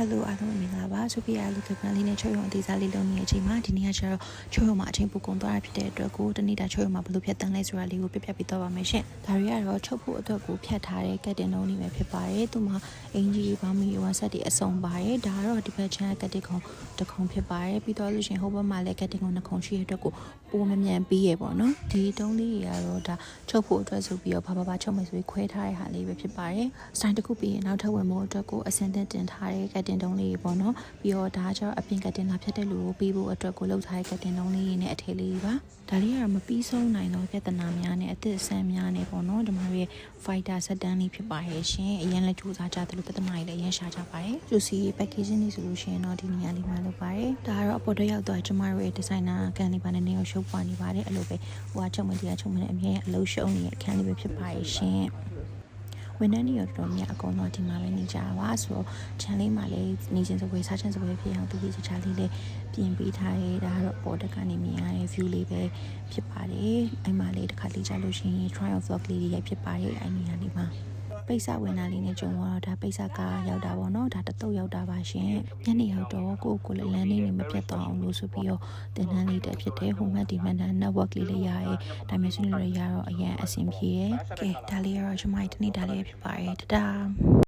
Hello အားလုံးမင်္ဂလာပါဆိုဖီယာလူကပန်လေးနဲ့ချွေရုံအသေးစားလေးလုံးနေတဲ့အချိန်မှာဒီနေ့ကကျတော့ချွေရုံမှာအချိန်ပိုကုန်သွားတာဖြစ်တဲ့အတွက်ကိုတနေ့တာချွေရုံမှာဘယ်လိုဖြတ်တန်းလဲဆိုတာလေးကိုပြပြပေးတော့ပါမယ်ရှင်။ဒါတွေကတော့ချုပ်ဖို့အတွက်ကိုဖြတ်ထားတဲ့ကတ်တင်လုံးတွေပဲဖြစ်ပါတယ်။သူမှာအင်ဂျီဘောင်းမီဝါဆက်တွေအစုံပါတယ်။ဒါကတော့ဒီဘက်ချမ်းကတ်တင်ခုံတစ်ခုံဖြစ်ပါတယ်။ပြီးတော့လို့ရှင်ဟိုဘက်မှာလည်းကတ်တင်ခုံနှစ်ခုံရှိတဲ့အတွက်ကိုပိုမမြန်ပြီးရပေါ့နော်။ဒီတုံးလေးတွေကတော့ဒါချုပ်ဖို့အတွက်ဆိုပြီးတော့ဘာချုပ်မယ်ဆိုပြီးခွဲထားတဲ့ဟာလေးပဲဖြစ်ပါတယ်။စတိုင်တစ်ခုပြီးရင်နောက်ထပ်ဝင်ဖို့အတွက်ကိုအစင်တင်ထားတဲ့ကတ်တင်တုံးလေးပေါ့နော်ပြီးတော့ဒါကျတော့အပြင်ကတင်လာဖြတ်တဲ့လူကိုပြီးဖို့အတွက်ကိုလှုပ်ထားတဲ့ကတင်လုံးလေးနဲ့အထည်လေးပါဒါလေးကတော့မပြီးဆုံးနိုင်တော့ပြဿနာများနဲ့အသစ်အဆန်းများနဲ့ပေါ့နော်ဒီမှာရဲ့ fighter ဆက်တန်းလေးဖြစ်ပါရဲ့ရှင်အရင်လည်းကြိုးစားကြတယ်လို့ပြဿနာကြီးလည်းအရင်ရှာကြပါတယ်ကျူစီ packaging လေးဆိုလို့ရှိရင်တော့ဒီနေရာလေးမှာလုပ်ပါတယ်ဒါကတော့အပေါ်တော့ရောက်တော့ကျမတို့ရဲ့ designer ကန်လေးပါနဲ့နေကိုရှုပ်ပွားနေပါတယ်အဲ့လိုပဲဟိုကချုပ်မတရားချုပ်မနဲ့အမြဲအလုံးရှုံနေတဲ့အခန်းလေးပဲဖြစ်ပါရဲ့ရှင်ဝန်ထမ်းတွေရောတော်များအကုန်လုံးဒီမှာပဲနေကြပါဆိုတော့ channel လေးမှာလည်းနေချင်းစပွဲစားချင်းစပွဲဖြစ်အောင်သူဒီချာလေးလေးပြင်ပေးထားရဲဒါကတော့ပေါ်တက်ကနေမြင်ရတဲ့ view လေးပဲဖြစ်ပါတယ်အဲ့မှာလေးတစ်ခါလေးကြာလို့ရှိရင် trial vlog လေးတွေရိုက်ဖြစ်ပါတယ်အဲ့နေရာလေးမှာပိတ်စဝင်တာလေးနဲ့ကြုံတော့ဒါပိတ်စကားရောက်တာပေါ့နော်ဒါတတုတ်ရောက်တာပါရှင်ညနေရောက်တော့ကိုလန်းလေးနေမပြတ်တော့အောင်လို့ဆိုပြီးတော့တင်တန်းလေးတက်ဖြစ်တယ်ဟိုမှဒီမှန်တန် network လေးလည်းရရဲဒါမျိုးစုလေးတွေရတော့အရင်အဆင်ပြေတယ်ကဲဒါလေးကတော့ကျွန်မဒီနေ့ဒါလေးဖြစ်ပါတယ်တဒါ